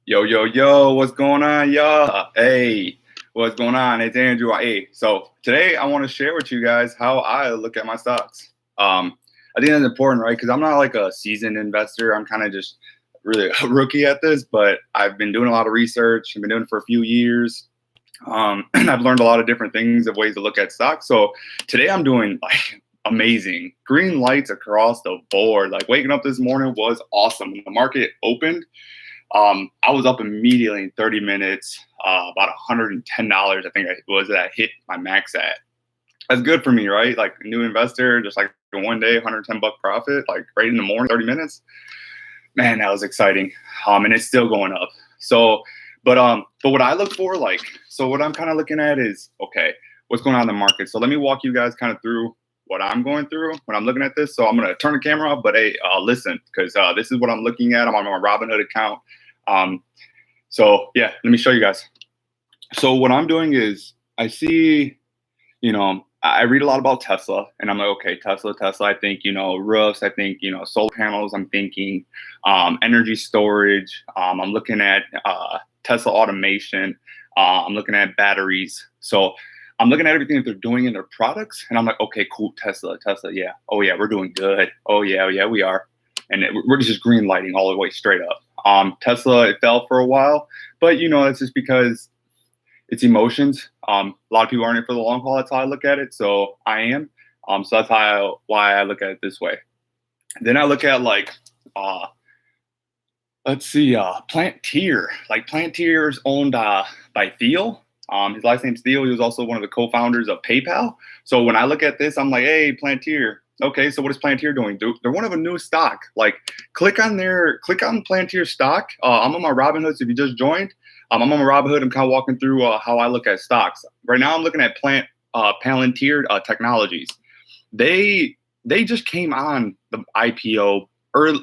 Yo, yo, yo, what's going on, y'all? Hey, what's going on? It's Andrew. Hey, so today I want to share with you guys how I look at my stocks. I think that's important, right? Because I'm not like a seasoned investor. I'm kind of just really a rookie at this, but I've been doing a lot of research. I've been doing it for a few years. And I've learned a lot of different things of ways to look at stocks. So today I'm doing like amazing green lights across the board. Like waking up this morning was awesome. When the market opened, I was up immediately in 30 minutes, about $110. I think it was that I hit my max at. That's good for me, right? Like a new investor, just like one day, $110 profit, like right in the morning, 30 minutes. Man, that was exciting. And it's still going up. So, but what I look for, like, so what I'm kind of looking at is, okay, what's going on in the market? So let me walk you guys kind of through what I'm going through when I'm looking at this. So I'm going to turn the camera off, but hey, listen, because this is what I'm looking at. I'm on my Robinhood account. So yeah, let me show you guys. So what I'm doing is I see, I read a lot about Tesla and I'm like, okay, Tesla. I think, roofs, I think, solar panels, I'm thinking, energy storage. I'm looking at, Tesla automation. I'm looking at batteries. So I'm looking at everything that they're doing in their products and I'm like, okay, cool. Tesla. Yeah. Oh yeah. We're doing good. Oh yeah. We are. And we're just green lighting all the way straight up. Tesla, it fell for a while, but it's just because it's emotions. A lot of people aren't in it for the long haul. That's how I look at it. So I am. So that's why I look at it this way. Then I look at like, let's see, Plantier. Like Plantier is owned by Thiel. His last name's Thiel. He was also one of the co-founders of PayPal. So when I look at this, I'm like, hey, Plantier. Okay, so what is Plantier doing? They're one of a new stock. Like, click on Plantier stock. I'm on my Robinhood. So if you just joined, I'm on my Robinhood. I'm kind of walking through how I look at stocks. Right now, I'm looking at Palantir Technologies. They just came on the IPO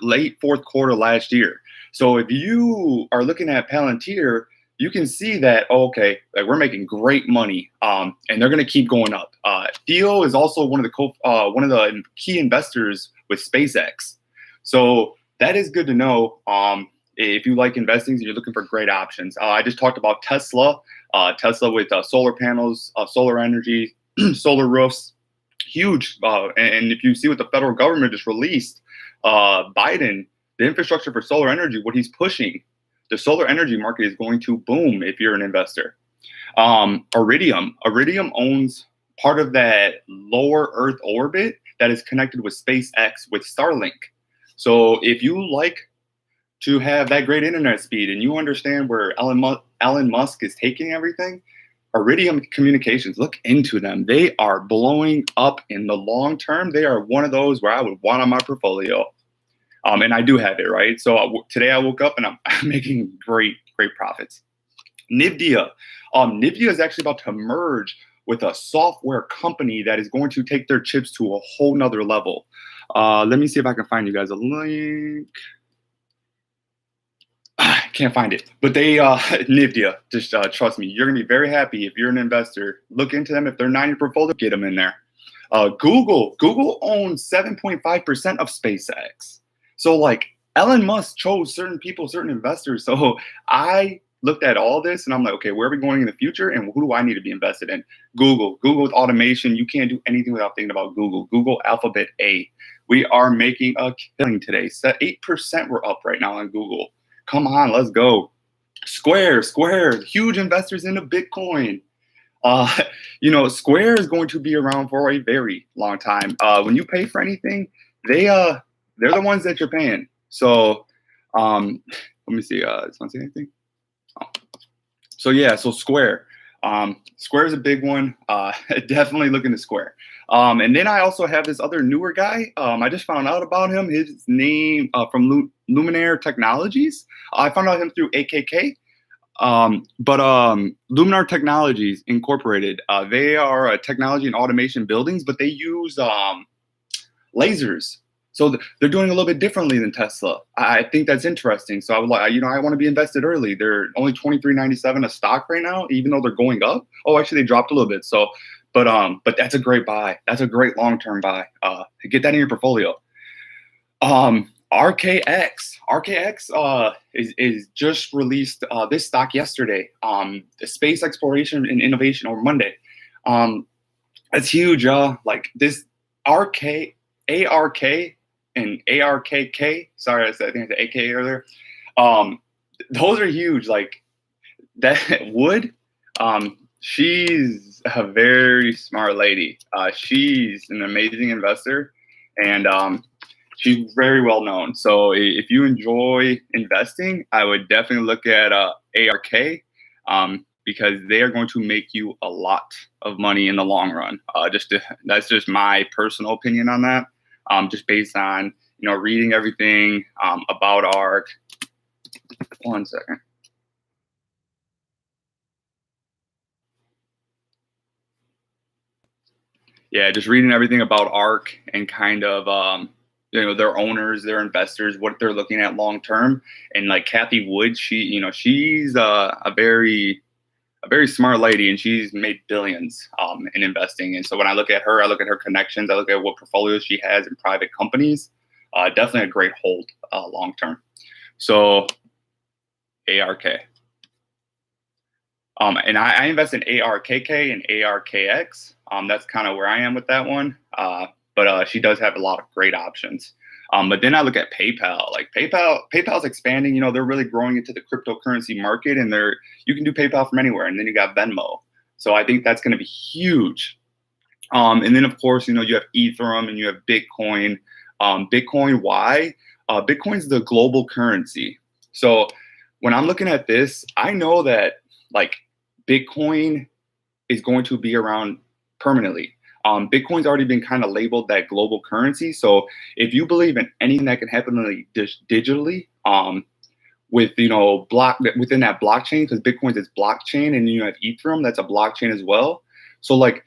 late fourth quarter last year. So if you are looking at Palantir, you can see that, okay, like we're making great money, and they're going to keep going up. Theo is also one of the key investors with SpaceX, so that is good to know. If you like investing and you're looking for great options, I just talked about Tesla. Tesla with solar panels, solar energy, solar roofs, huge. And if you see what the federal government just released, Biden, the infrastructure for solar energy, what he's pushing. The solar energy market is going to boom if you're an investor. Iridium owns part of that lower Earth orbit that is connected with SpaceX with Starlink. So if you like to have that great internet speed and you understand where Elon Musk is taking everything, Iridium Communications, look into them. They are blowing up in the long term. They are one of those where I would want on my portfolio. And I do have it, right? So today I woke up and I'm making great profits. NVIDIA. NVIDIA is actually about to merge with a software company that is going to take their chips to a whole nother level. Let me see if I can find you guys a link. I can't find it. But they, NVIDIA, just trust me, you're going to be very happy if you're an investor. Look into them. If they're not in your portfolio, get them in there. Google owns 7.5% of SpaceX. So like Elon Musk chose certain people, certain investors. So I looked at all this and I'm like, okay, where are we going in the future and who do I need to be invested in? Google with automation. You can't do anything without thinking about Google Alphabet A. We are making a killing today. 8% we're up right now on Google. Come on, let's go. Square, huge investors into Bitcoin. Square is going to be around for a very long time. When you pay for anything, they're the ones that you're paying. So let me see. Does someone say anything? Oh. So Square. Square is a big one. Definitely look into Square. And then I also have this other newer guy. I just found out about him. His name from Luminaire Technologies. I found out him through AKK. But Luminaire Technologies Incorporated. They are a technology and automation buildings, but they use lasers. So they're doing a little bit differently than Tesla. I think that's interesting. So I would like, I want to be invested early. They're only $23.97 a stock right now, even though they're going up. Oh, actually, they dropped a little bit. So, but that's a great buy. That's a great long-term buy. Get that in your portfolio. RKX is just released this stock yesterday. The space exploration and innovation over Monday. Um, That's huge, like this RK, ARK, and ARKK. Sorry, I think I said AK earlier. Um, those are huge. Like that Wood. She's a very smart lady. She's an amazing investor, and she's very well known. So if you enjoy investing, I would definitely look at ARK. Because they are going to make you a lot of money in the long run. That's just my personal opinion on that. Just based on reading everything about ARK. 1 second. Yeah, just reading everything about ARK and kind of their owners, their investors, what they're looking at long term. And like Kathy Wood, she's a very smart lady, and she's made billions in investing. And so when I look at her, I look at her connections, I look at what portfolios she has in private companies. Definitely a great hold long term. So ARK. And I invest in ARKK and ARKX. That's kind of where I am with that one. But she does have a lot of great options. But then I look at PayPal. Like PayPal's expanding. They're really growing into the cryptocurrency market, and you can do PayPal from anywhere. And then you got Venmo. So I think that's going to be huge. And then of course, you have Ethereum and you have Bitcoin. Bitcoin, why? Bitcoin's the global currency. So when I'm looking at this, I know that like Bitcoin is going to be around permanently. Bitcoin's already been kind of labeled that global currency. So if you believe in anything that can happen digitally, within that blockchain, because Bitcoin's is blockchain, and you have Ethereum, that's a blockchain as well. So like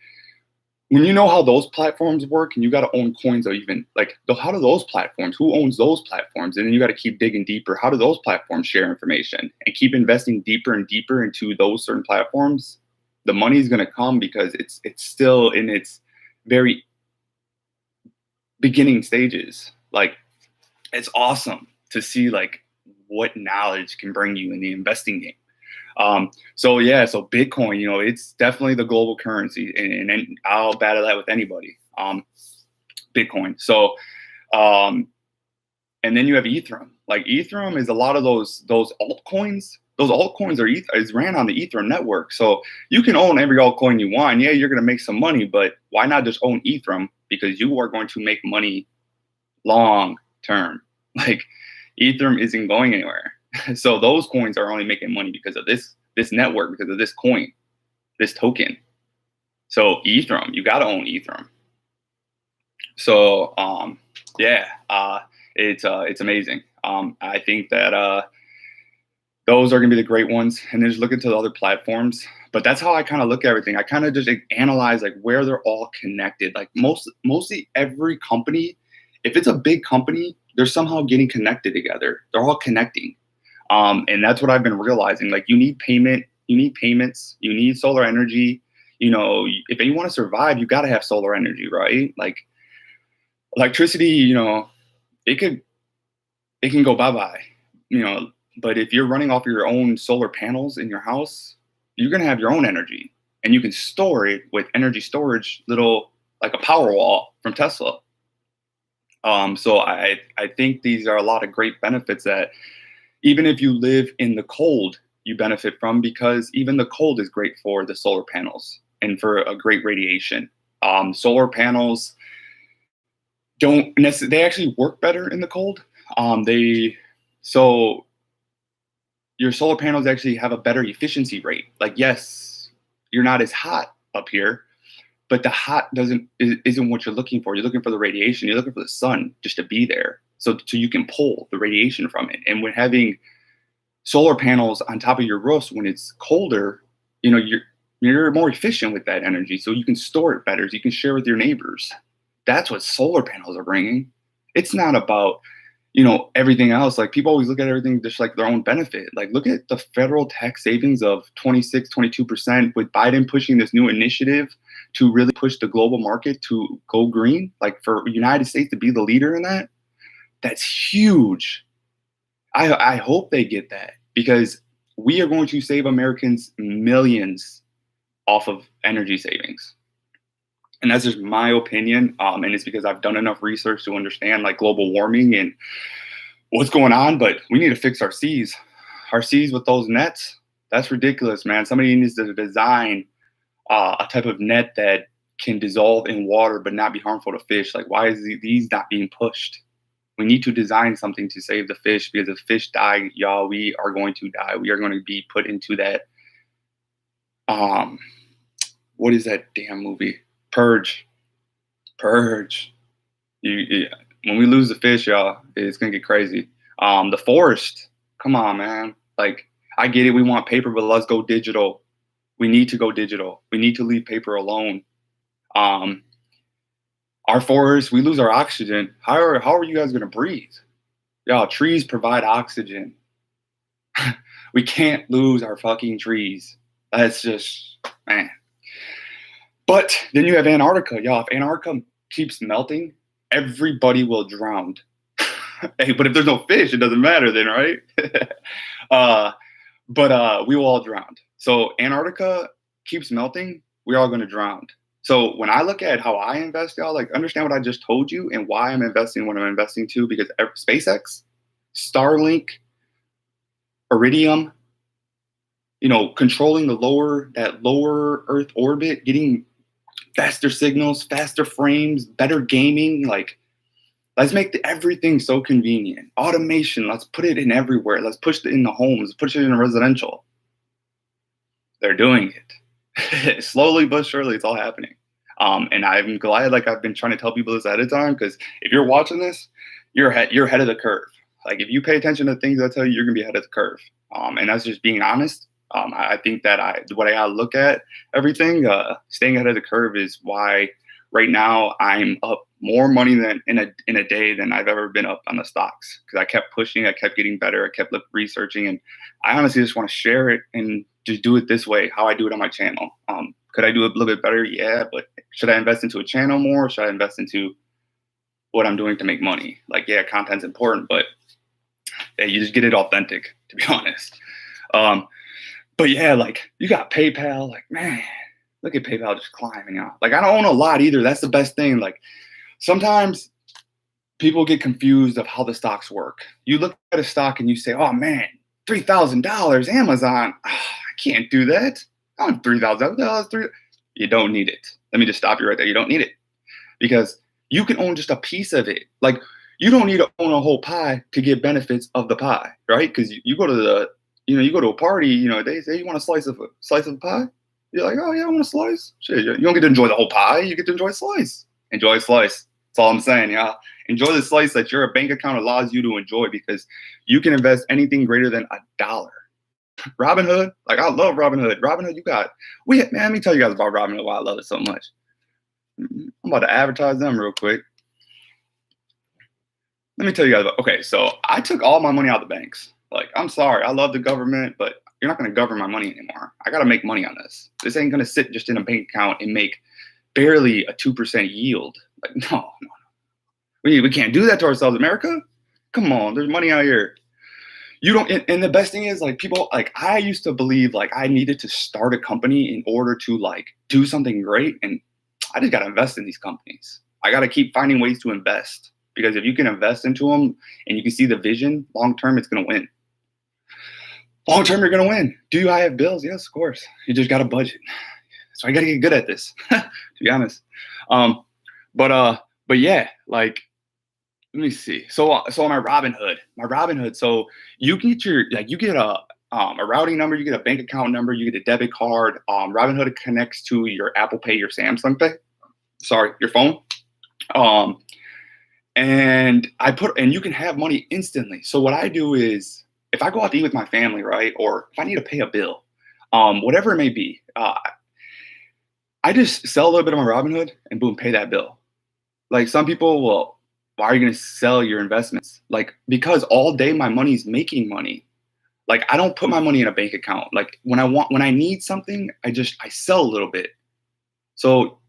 when you know how those platforms work, and you got to own coins, or even like how do those platforms? Who owns those platforms? And then you got to keep digging deeper. How do those platforms share information? And keep investing deeper and deeper into those certain platforms. The money is going to come because it's still in its very beginning stages. Like it's awesome to see like what knowledge can bring you in the investing game. So Bitcoin, it's definitely the global currency, and I'll battle that with anybody. Bitcoin. So, and then you have Ethereum. Like Ethereum is a lot of those altcoins. Those altcoins is ran on the Ethereum network. So you can own every altcoin you want. Yeah, you're going to make some money, but why not just own Ethereum? Because you are going to make money long term. Like Ethereum isn't going anywhere. So those coins are only making money because of this network, because of this coin, this token. So Ethereum, you got to own Ethereum. So it's amazing. I think that those are going to be the great ones. And then just look into the other platforms. But that's how I kind of look at everything. I kind of just analyze like where they're all connected. Like mostly every company, if it's a big company, they're somehow getting connected together. They're all connecting. And that's what I've been realizing. Like you need payments, you need solar energy. If you want to survive, you got to have solar energy, right? Like electricity, it can go bye-bye, but if you're running off your own solar panels in your house, you're going to have your own energy, and you can store it with energy storage, like a power wall from Tesla. So I think these are a lot of great benefits that even if you live in the cold, you benefit from, because even the cold is great for the solar panels and for a great radiation. Solar panels they actually work better in the cold. So your solar panels actually have a better efficiency rate. Like, yes, you're not as hot up here, but the hot isn't what you're looking for. You're looking for the radiation. You're looking for the sun just to be there, so you can pull the radiation from it. And when having solar panels on top of your roofs when it's colder, you're more efficient with that energy, so you can store it better. So you can share with your neighbors. That's what solar panels are bringing. It's not about everything else. Like people always look at everything just like their own benefit. Like look at the federal tax savings of 22% with Biden pushing this new initiative to really push the global market to go green, like for the United States to be the leader in that. That's huge. I hope they get that because we are going to save Americans millions off of energy savings. And that's just my opinion. And it's because I've done enough research to understand like global warming and what's going on. But we need to fix our seas. Our seas with those nets, that's ridiculous, man. Somebody needs to design a type of net that can dissolve in water but not be harmful to fish. Like, why is these not being pushed? We need to design something to save the fish because if fish die, y'all, we are going to die. We are going to be put into that. What is that damn movie? Purge. Purge. When we lose the fish, y'all, it's gonna get crazy. The forest. Come on, man. Like, I get it. We want paper, but let's go digital. We need to go digital. We need to leave paper alone. Our forests, we lose our oxygen. How are you guys gonna breathe? Y'all, trees provide oxygen. We can't lose our fucking trees. That's just, man. But then you have Antarctica, y'all. If Antarctica keeps melting, everybody will drown. Hey, but if there's no fish, it doesn't matter then, right? But we will all drown. So Antarctica keeps melting, we're all going to drown. So when I look at how I invest, y'all, like understand what I just told you and why I'm investing what I'm investing to, because SpaceX, Starlink, Iridium, controlling that lower Earth orbit, getting faster signals, faster frames, better gaming. Like, let's make everything so convenient. Automation, let's put it in everywhere. Let's push it in the homes, push it in residential. They're doing it. Slowly but surely, it's all happening. And I'm glad, like I've been trying to tell people this ahead of time, because if you're watching this, you're ahead of the curve. Like if you pay attention to things I tell you, you're gonna be ahead of the curve. And that's just being honest. I think that the way I look at everything, staying ahead of the curve is why right now I'm up more money than in a day than I've ever been up on the stocks, because I kept pushing, I kept getting better, I kept researching, and I honestly just want to share it and just do it this way, how I do it on my channel. Could I do it a little bit better? Yeah, but should I invest into a channel more? Or should I invest into what I'm doing to make money? Like, yeah, content's important, but yeah, you just get it authentic, to be honest. But yeah, like you got PayPal, like, man, look at PayPal just climbing out. Like, I don't own a lot either. That's the best thing. Like, sometimes people get confused of how the stocks work. You look at a stock and you say, oh man, $3,000, Amazon. Oh, I can't do that. I don't have $3,000. You don't need it. Let me just stop you right there. You don't need it, because you can own just a piece of it. Like, you don't need to own a whole pie to get benefits of the pie, right? Because you go to you go to a party, they say you want a slice of a pie. You're like, oh yeah, I want a slice. Shit, you don't get to enjoy the whole pie. You get to enjoy a slice. Enjoy a slice. That's all I'm saying, yeah. Enjoy the slice that your bank account allows you to enjoy, because you can invest anything greater than $1. Robinhood, like, I love Robinhood. Robinhood, man, let me tell you guys about Robinhood, why I love it so much. I'm about to advertise them real quick. Let me tell you guys okay, so I took all my money out of the banks. Like, I'm sorry, I love the government, but you're not going to govern my money anymore. I got to make money on this. This ain't going to sit just in a bank account and make barely a 2% yield. Like, no. We can't do that to ourselves, America. Come on, there's money out here. You don't, and the best thing is, like, people, like, I used to believe like I needed to start a company in order to like do something great, and I just got to invest in these companies. I got to keep finding ways to invest, because if you can invest into them and you can see the vision long term, it's going to win. Long term, you're going to win. Do I have bills? Yes, of course. You just got to budget. So I got to get good at this, to be honest. But yeah, like, let me see. So on my Robinhood, so you get you get a routing number, you get a bank account number, you get a debit card. Robinhood connects to your Apple Pay, your Samsung Pay, your phone. And you can have money instantly. So what I do is, if I go out to eat with my family, right, or if I need to pay a bill, whatever it may be, I just sell a little bit of my Robinhood and boom, pay that bill. Like, some people will, why are you going to sell your investments? Like, because all day my money's making money. Like, I don't put my money in a bank account. Like, when I need something, I sell a little bit. So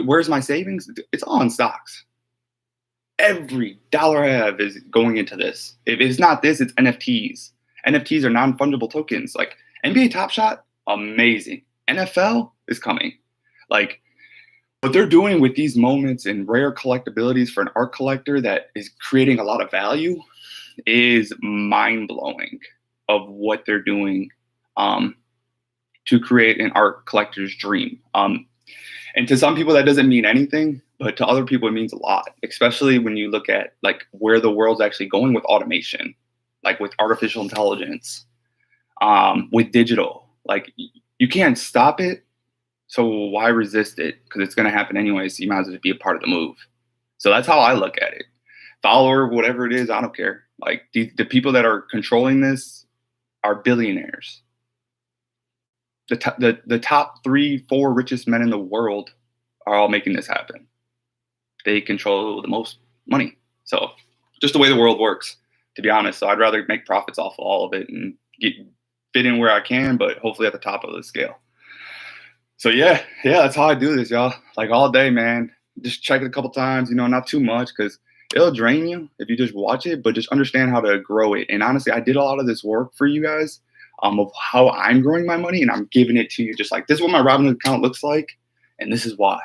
where's my savings? It's all in stocks. Every dollar I have is going into this. If it's not this, it's NFTs. NFTs are non-fungible tokens. Like NBA Top Shot, amazing. NFL is coming. Like what they're doing with these moments and rare collectabilities for an art collector that is creating a lot of value is mind-blowing of what they're doing to create an art collector's dream. And to some people that doesn't mean anything, but to other people it means a lot, especially when you look at like where the world's actually going with automation, like with artificial intelligence, with digital. Like you can't stop it, so why resist it? Because it's going to happen anyway, so you might as well be a part of the move. So that's how I look at it. Follower, whatever it is, I don't care. Like the people that are controlling this are billionaires. The top 3-4 richest men in the world are all making this happen. They control the most money. So just the way the world works, to be honest. So I'd rather make profits off of all of it and fit in where I can, but hopefully at the top of the scale. So yeah, that's how I do this, y'all. Like all day, man. Just check it a couple times, not too much, because it'll drain you if you just watch it, but just understand how to grow it. And honestly, I did a lot of this work for you guys of how I'm growing my money, and I'm giving it to you just like, this is what my Robinhood account looks like, and this is why.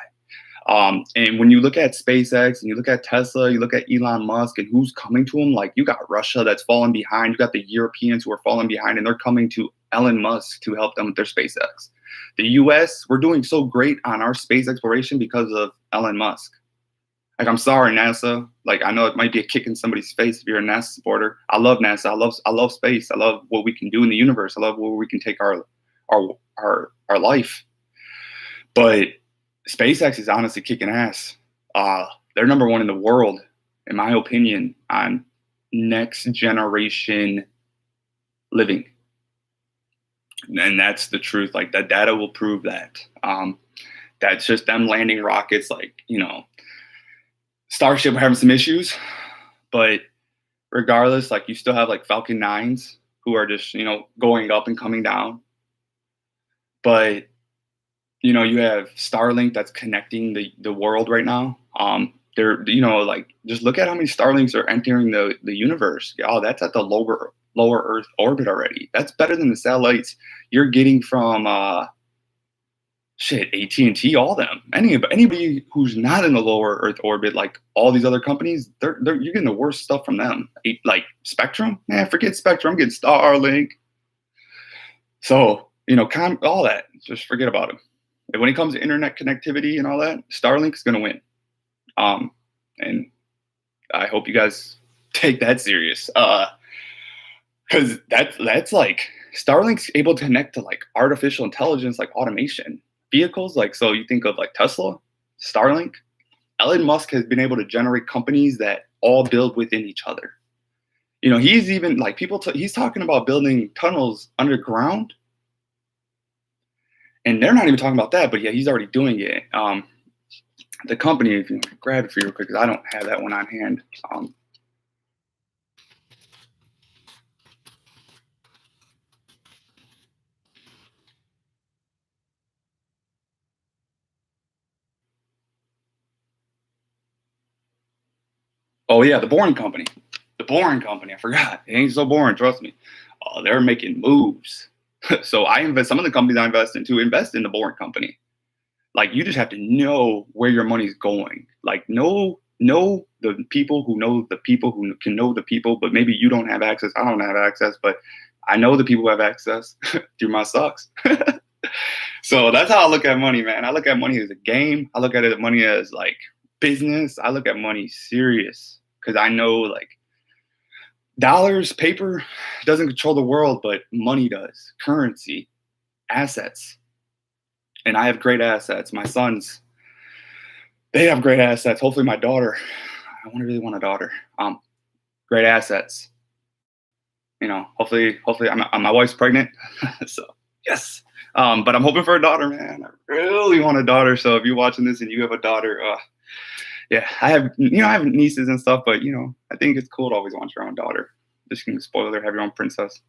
And when you look at SpaceX and you look at Tesla, you look at Elon Musk and who's coming to him, like you got Russia that's falling behind. You got the Europeans who are falling behind, and they're coming to Elon Musk to help them with their SpaceX. The US, we're doing so great on our space exploration because of Elon Musk. Like, I'm sorry, NASA. Like, I know it might be a kick in somebody's face if you're a NASA supporter. I love NASA. I love space. I love what we can do in the universe. I love where we can take our life. But SpaceX is honestly kicking ass. They're number one in the world, in my opinion, on next generation living. And that's the truth. Like, the data will prove that. That's just them landing rockets, like, Starship having some issues, but regardless, like you still have like Falcon 9s who are just, going up and coming down. But, you have Starlink that's connecting the world right now. They're, like just look at how many Starlinks are entering the universe. Oh, that's at the lower Earth orbit already. That's better than the satellites you're getting from AT&T, all them. Anybody who's not in the lower Earth orbit, like all these other companies, you're getting the worst stuff from them. Like Spectrum, forget Spectrum. I'm getting Starlink. So all that, just forget about them. And when it comes to internet connectivity and all that, Starlink's gonna win. And I hope you guys take that serious, because that's like Starlink's able to connect to like artificial intelligence, like automation. Vehicles, like, so you think of like Tesla, Starlink. Elon Musk has been able to generate companies that all build within each other. He's even like he's talking about building tunnels underground, and they're not even talking about that, but yeah, he's already doing it. The company, if you grab it for you real quick, because I don't have that one on hand. Oh yeah, the Boring Company. The Boring Company. I forgot. It ain't so boring. Trust me. They're making moves. So I invest. Some of the companies I invest in the Boring Company. Like you just have to know where your money's going. Like know the people who know the people who can know the people, but maybe you don't have access. I don't have access, but I know the people who have access through my stocks. So that's how I look at money, man. I look at money as a game. I look at money as like business. I look at money serious. Because I know, like, dollars, paper doesn't control the world, but money does. Currency, assets. And I have great assets. My sons, they have great assets. Hopefully my daughter, I really want a daughter. Great assets. Hopefully my wife's pregnant. So, yes. But I'm hoping for a daughter, man. I really want a daughter. So if you're watching this and you have a daughter, yeah, I have nieces and stuff, but I think it's cool to always want your own daughter. Just can spoil her, have your own princess.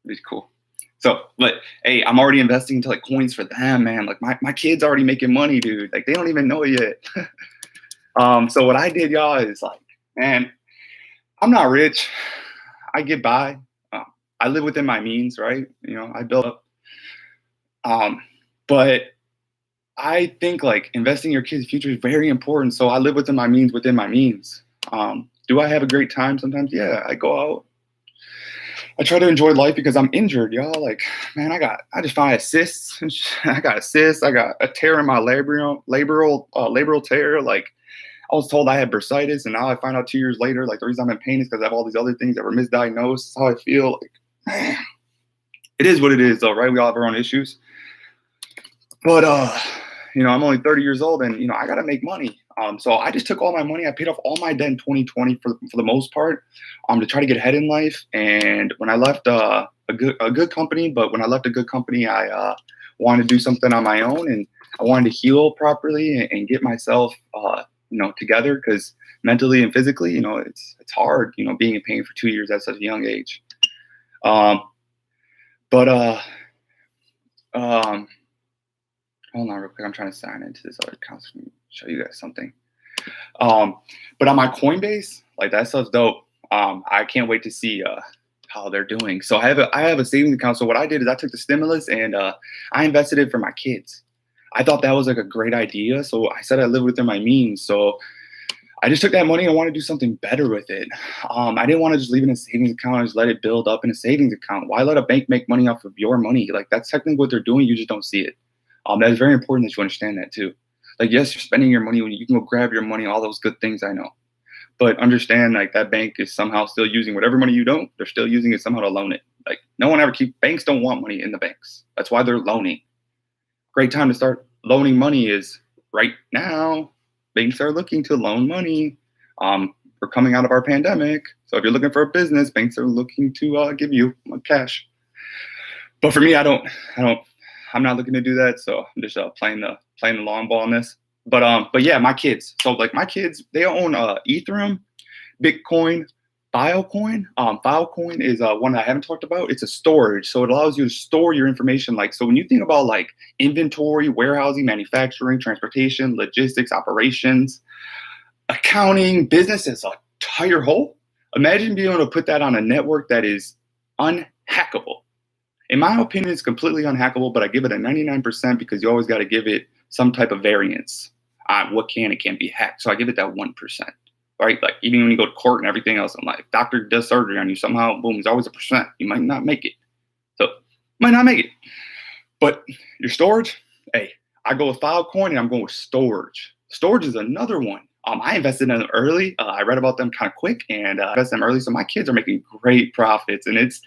It'd be cool. So, but hey, I'm already investing into like coins for them, man. Like my kid's already making money, dude. Like they don't even know it yet. So what I did, y'all, is like And I'm not rich. I get by. Um, I live within my means, right? I build up. Um, but I think like investing in your kids' future is very important. So I live within my means, within my means. Do I have a great time sometimes? Yeah, I go out. I try to enjoy life because I'm injured, y'all. Like, man, I just found cysts. I got cysts. I got a tear in my labral tear. Like, I was told I had bursitis, and now I find out 2 years later, like the reason I'm in pain is because I have all these other things that were misdiagnosed. That's how I feel. Like, man, it is what it is, though, right? We all have our own issues. But I'm only 30 years old, and I gotta make money. So I just took all my money. I paid off all my debt in 2020 for the most part, to try to get ahead in life. And when I left a good company, but when I left a good company, I wanted to do something on my own, and I wanted to heal properly and get myself together, because mentally and physically, it's hard, being in pain for 2 years at such a young age. Um, but um, Hold on real quick. I'm trying to sign into this other account to show you guys something. But on my Coinbase, like that stuff's dope. I can't wait to see how they're doing. So I have a savings account. So what I did is I took the stimulus and I invested it for my kids. I thought that was like a great idea. So I said I live within my means. So I just took that money and I want to do something better with it. I didn't want to just leave it in a savings account and just let it build up in a savings account. Why let a bank make money off of your money? Like, that's technically what they're doing. You just don't see it. That is very important that you understand that too. Like, yes, you're spending your money when you can go grab your money, all those good things, I know. But understand, like, that bank is somehow still using whatever money you don't, they're still using it somehow to loan it. Like, no one ever banks don't want money in the banks. That's why they're loaning. Great time to start loaning money is right now. Banks are looking to loan money. We're coming out of our pandemic. So if you're looking for a business, banks are looking to give you cash. But for me, I'm not looking to do that. So I'm just playing the long ball on this. But yeah, my kids. So like my kids, they own Ethereum, Bitcoin, Filecoin. Filecoin is one that I haven't talked about. It's a storage, so it allows you to store your information. Like, so when you think about like inventory, warehousing, manufacturing, transportation, logistics, operations, accounting, business as a entire whole. Imagine being able to put that on a network that is unhackable. In my opinion, it's completely unhackable, but I give it a 99% because you always got to give it some type of variance on what can and can't be hacked. So I give it that 1%, right? Like, even when you go to court and everything else in life, doctor does surgery on you, somehow, boom, there's always a percent. You might not make it. So, might not make it. But your storage, hey, I go with Filecoin and I'm going with storage. Storage is another one. I invested in them early. I read about them kind of quick and invested in them early. So my kids are making great profits, and it's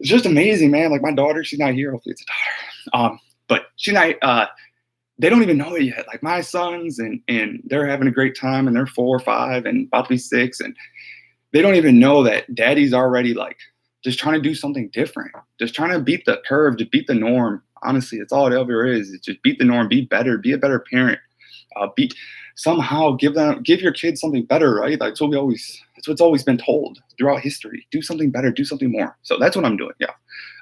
just amazing, man. Like, my daughter, she's not here. Hopefully it's a daughter. But she's not, they don't even know it yet. Like, my sons, and they're having a great time, and they're 4 or 5 and about to be 6. And they don't even know that daddy's already like just trying to do something different, just trying to beat the curve, to beat the norm. Honestly, it's all it ever is. It's just beat the norm, be better, be a better parent, somehow give your kids something better, right? That's what's always been told throughout history. Do something better, do something more. So that's what I'm doing. Yeah.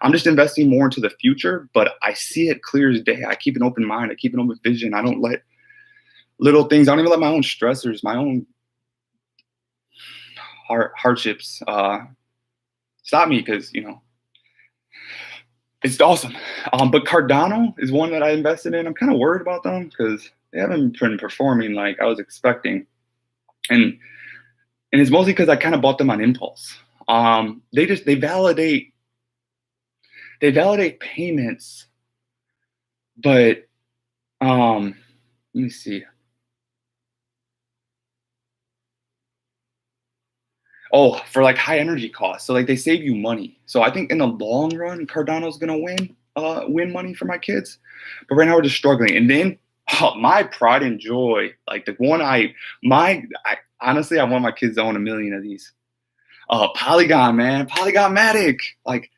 I'm just investing more into the future, but I see it clear as day. I keep an open mind. I keep an open vision. I don't let little things, I don't even let my own stressors, my own hardships stop me, because, it's awesome. But Cardano is one that I invested in. I'm kind of worried about them because they haven't been performing like I was expecting. And it's mostly because I kind of bought them on impulse. They validate payments, but let me see. Oh, for like high energy costs. So like they save you money. So I think in the long run, Cardano's gonna win money for my kids. But right now we're just struggling. And then my pride and joy, like the one honestly, I want my kids to own 1 million of these. Polygon, man, Polygon Matic. Like,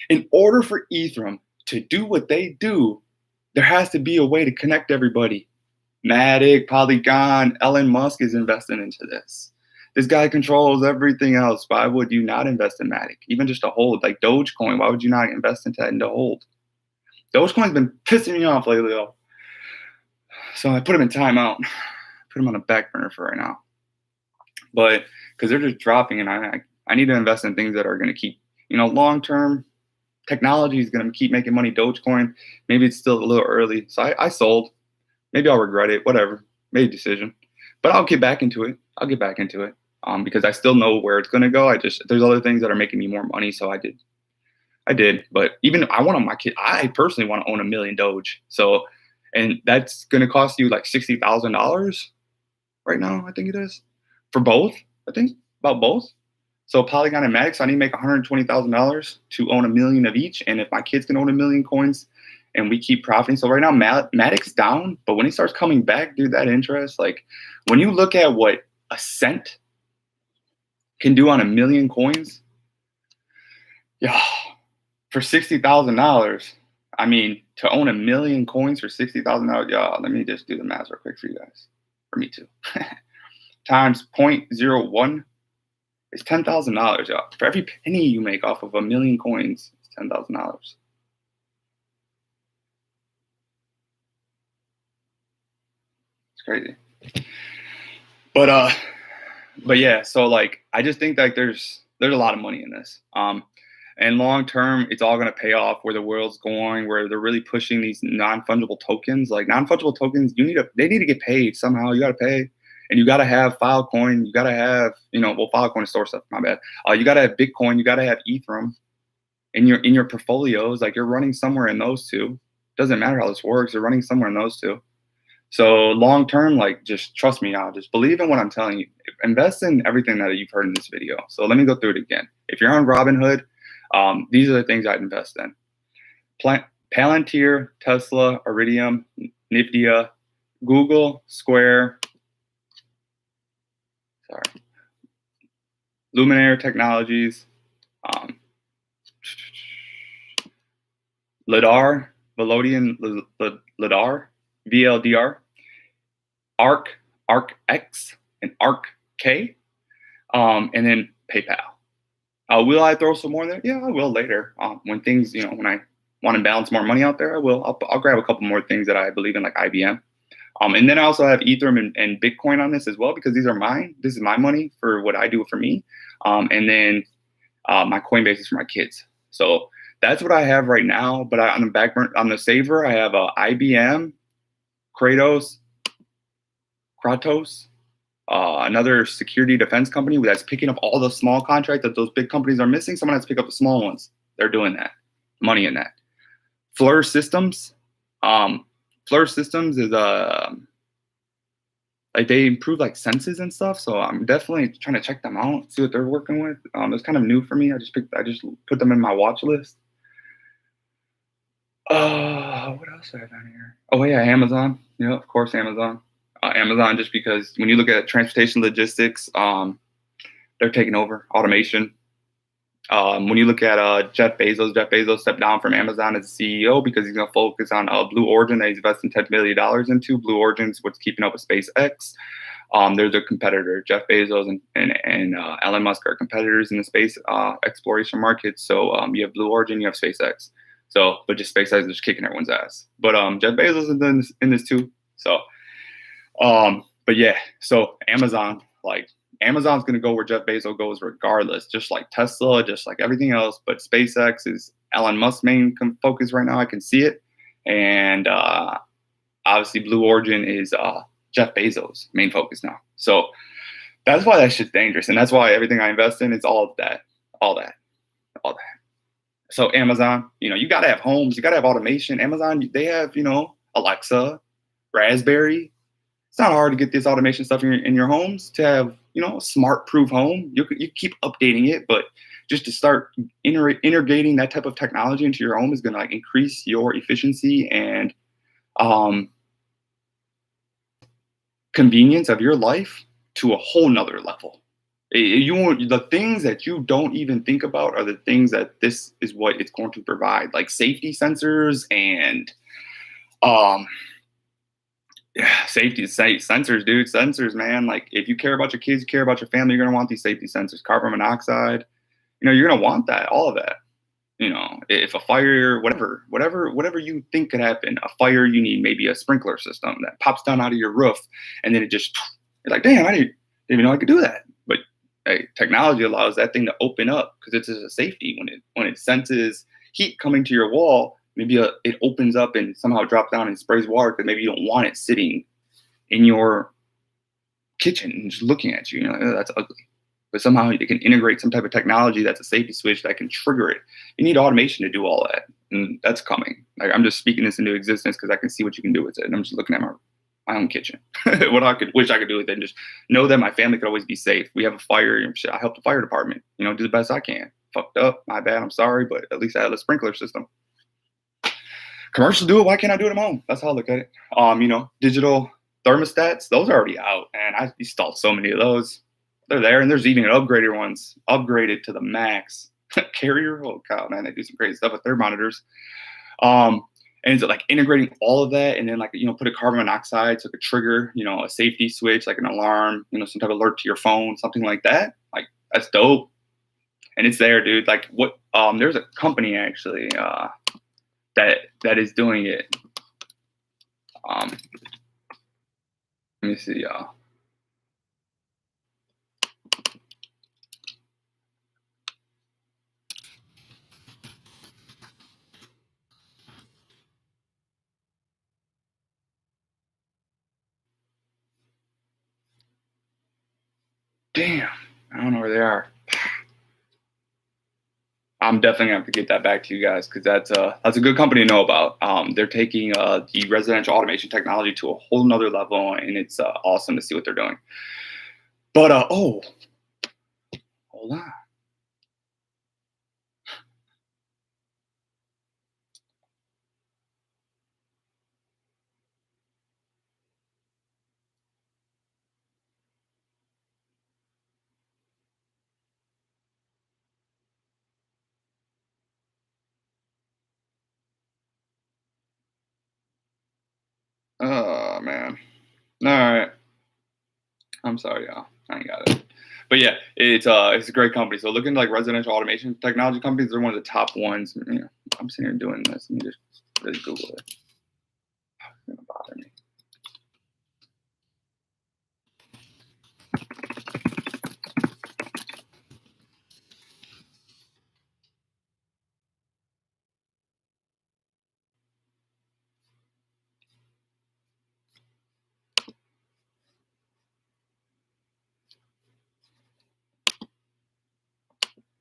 in order for Ethereum to do what they do, there has to be a way to connect everybody. Matic, Polygon, Elon Musk is investing into this. This guy controls everything else. Why would you not invest in Matic? Even just to hold, like Dogecoin, why would you not invest into that and to hold? Dogecoin's been pissing me off lately, though. So I put him in timeout. Put him on a back burner for right now. but because they're just dropping, and I need to invest in things that are going to keep, long term. Technology is going to keep making money. Dogecoin, maybe it's still a little early, so I sold. Maybe I'll regret it. Whatever, made a decision, but I'll get back into it. Because I still know where it's going to go. There's other things that are making me more money, so I did. But even I want my kid. I personally want to own 1,000,000 Doge. So, and that's going to cost you like $60,000 right now. I think it is for both. I think about both. So Polygon and Matic, I need to make $120,000 to own 1,000,000 of each. And if my kids can own 1,000,000 coins, and we keep profiting. So right now, Matic's down, but when he starts coming back, dude, that interest, like when you look at what a cent can do on 1,000,000 coins, yeah, for $60,000. I mean, to own 1,000,000 coins for $60,000, y'all. Let me just do the math real quick for you guys. For me too. Times 0.01 is $10,000, y'all. For every penny you make off of 1,000,000 coins, it's $10,000. It's crazy. But yeah, so like I just think like there's a lot of money in this. And long term, it's all going to pay off where the world's going, where they're really pushing these non-fungible tokens. Like non-fungible tokens, they need to get paid somehow. You got to pay, and you got to have Filecoin. You got to have, Filecoin is store stuff. My bad. You got to have Bitcoin. You got to have Ethereum in your portfolios. Like you're running somewhere in those two. Doesn't matter how this works. You're running somewhere in those two. So long term, like just trust me now. Just believe in what I'm telling you. Invest in everything that you've heard in this video. So let me go through it again. If you're on Robinhood, these are the things I'd invest in. Palantir, Tesla, Iridium, Nvidia, Google, Square, Luminaire Technologies, LIDAR, LIDAR, VLDR, ARC, ARC-X, and ARC-K, and then PayPal. Will I throw some more there? Yeah, I will later. When things, when I want to balance more money out there, I will. I'll grab a couple more things that I believe in, like IBM. And then I also have Ethereum and Bitcoin on this as well, because these are mine. This is my money for what I do for me. And then my Coinbase is for my kids. So that's what I have right now. But on the back burner, on the saver, I have IBM, Kratos, another security defense company that's picking up all the small contracts that those big companies are missing. Someone has to pick up the small ones. They're doing that. Money in that. Fleur Systems. Fleur Systems is like they improve like senses and stuff. So I'm definitely trying to check them out, see what they're working with. It's kind of new for me. I just put them in my watch list. What else do I have down here? Oh yeah, Amazon. Yeah, of course, Amazon. Amazon, just because when you look at transportation logistics, they're taking over automation. When you look at Jeff Bezos stepped down from Amazon as CEO because he's going to focus on Blue Origin that he's investing $10 million into. Blue Origin's what's keeping up with SpaceX. They're their competitor. Jeff Bezos and Elon Musk are competitors in the space exploration market. So you have Blue Origin, you have SpaceX. So, but just SpaceX is just kicking everyone's ass. But Jeff Bezos is in this too. So, but yeah, so Amazon's going to go where Jeff Bezos goes regardless, just like Tesla, just like everything else. But SpaceX is Elon Musk's main focus right now. I can see it. And obviously Blue Origin is Jeff Bezos' main focus now. So that's why that shit's dangerous. And that's why everything I invest in is all that. So Amazon, you got to have homes. You got to have automation. Amazon, they have, Alexa, Raspberry. It's not hard to get this automation stuff in your homes to have, a smart-proof home. You keep updating it, but just to start integrating that type of technology into your home is going to like increase your efficiency and convenience of your life to a whole nother level. The things that you don't even think about are the things that this is what it's going to provide, like safety sensors and sensors, dude. Sensors, man. Like if you care about your kids, you care about your family, you're gonna want these safety sensors. Carbon monoxide, you're gonna want that, all of that. If a fire, whatever you think could happen, a fire, you need maybe a sprinkler system that pops down out of your roof, and then you're like, damn, I didn't even know I could do that. technology allows that thing to open up because it's a safety when it senses heat coming to your wall. Maybe it opens up and somehow drops down and sprays water because maybe you don't want it sitting in your kitchen and just looking at you. You're like, oh, that's ugly. But somehow you can integrate some type of technology that's a safety switch that can trigger it. You need automation to do all that, and that's coming. Like, I'm just speaking this into existence because I can see what you can do with it. And I'm just looking at my own kitchen. What I could wish I could do with it, and just know that my family could always be safe. We have a fire, and shit, I help the fire department. Do the best I can. Fucked up, my bad. I'm sorry, but at least I have a sprinkler system. Commercials do it. Why can't I do it at home? That's how I look at it. Digital thermostats, those are already out, and I installed so many of those. They're there, and there's even upgraded ones, upgraded to the max. Carrier, oh cow, man, they do some crazy stuff with their monitors. And it's like integrating all of that, and then put a carbon monoxide, so it could trigger, a safety switch, like an alarm, some type of alert to your phone, something like that. Like, that's dope. And it's there, dude. Like, what? There's a company actually that is doing it. Let me see, y'all. Damn, I don't know where they are. I'm definitely gonna have to get that back to you guys because that's a good company to know about. They're taking the residential automation technology to a whole nother level, and it's awesome to see what they're doing. But hold on. Oh man. All right. I'm sorry, y'all. I ain't got it. But yeah, it's a great company. So looking like residential automation technology companies, they're one of the top ones. I'm sitting here doing this. Let me just really Google it. It's gonna bother me.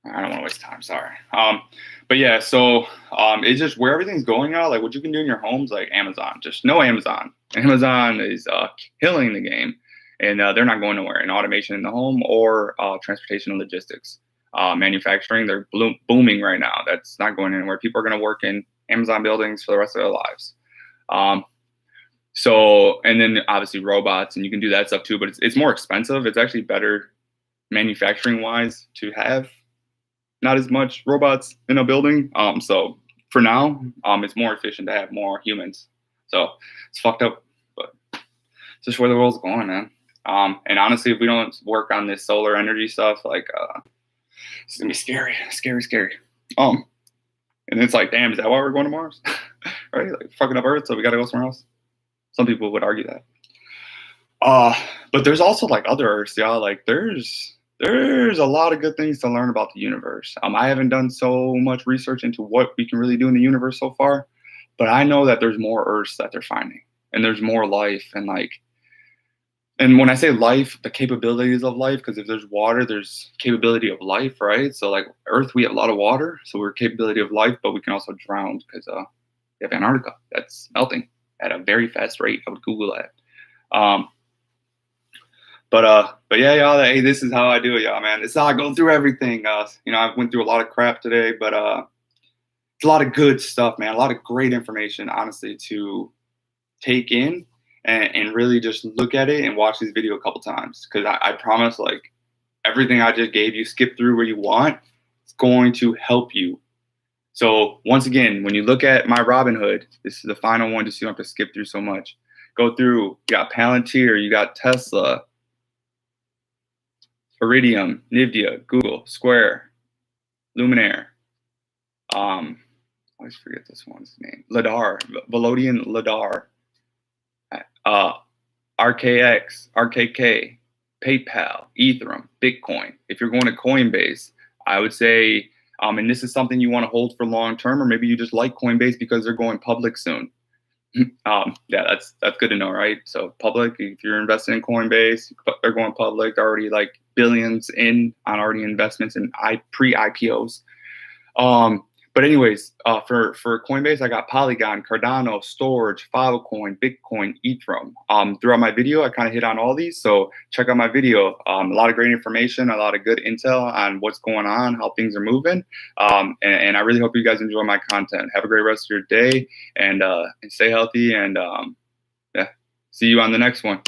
I don't want to waste time. Sorry. But yeah, so it's just where everything's going now. Like, what you can do in your homes, like Amazon. Just know Amazon. Amazon is killing the game, and they're not going nowhere in automation in the home or transportation and logistics. Manufacturing, they're booming right now. That's not going anywhere. People are going to work in Amazon buildings for the rest of their lives. So, and then obviously robots, and you can do that stuff too. But it's more expensive. It's actually better manufacturing wise to have not as much robots in a building. So for now, it's more efficient to have more humans. So it's fucked up, but it's just where the world's going, man. And honestly, if we don't work on this solar energy stuff, like, it's gonna be scary. And it's like, damn, is that why we're going to Mars? Right? Like, fucking up Earth, so we gotta go somewhere else. Some people would argue that. But there's also like other Earths, y'all. Like, there's a lot of good things to learn about the universe. I haven't done so much research into what we can really do in the universe so far, but I know that there's more Earths that they're finding, and there's more life, and when I say life, the capabilities of life, because if there's water, there's capability of life, right? So like Earth, we have a lot of water, so we're capability of life, but we can also drown because we have Antarctica that's melting at a very fast rate. I would Google that. But yeah, y'all, hey, this is how I do it, y'all, man. It's how I go through everything. I went through a lot of crap today, but it's a lot of good stuff, man. A lot of great information, honestly, to take in and really just look at it and watch this video a couple times. Because I promise, like, everything I just gave you, skip through where you want, it's going to help you. So once again, when you look at my Robinhood, this is the final one, just so you don't have to skip through so much. Go through, you got Palantir, you got Tesla, Iridium, Nvidia, Google, Square, Luminaire. I always forget this one's name. Ladar, Velodian Ladar, RKX, RKK, PayPal, Ethereum, Bitcoin. If you're going to Coinbase, I would say, and this is something you want to hold for long term, or maybe you just like Coinbase because they're going public soon. Yeah, that's good to know, right? So public, if you're investing in Coinbase, they're going public. They're already like billions in on already investments in pre-IPOs. But anyways, for Coinbase, I got Polygon, Cardano, Storage, Filecoin, Bitcoin, Ethereum. Throughout my video, I kind of hit on all these. So check out my video. A lot of great information, a lot of good intel on what's going on, how things are moving. And I really hope you guys enjoy my content. Have a great rest of your day, and stay healthy. And yeah, see you on the next one.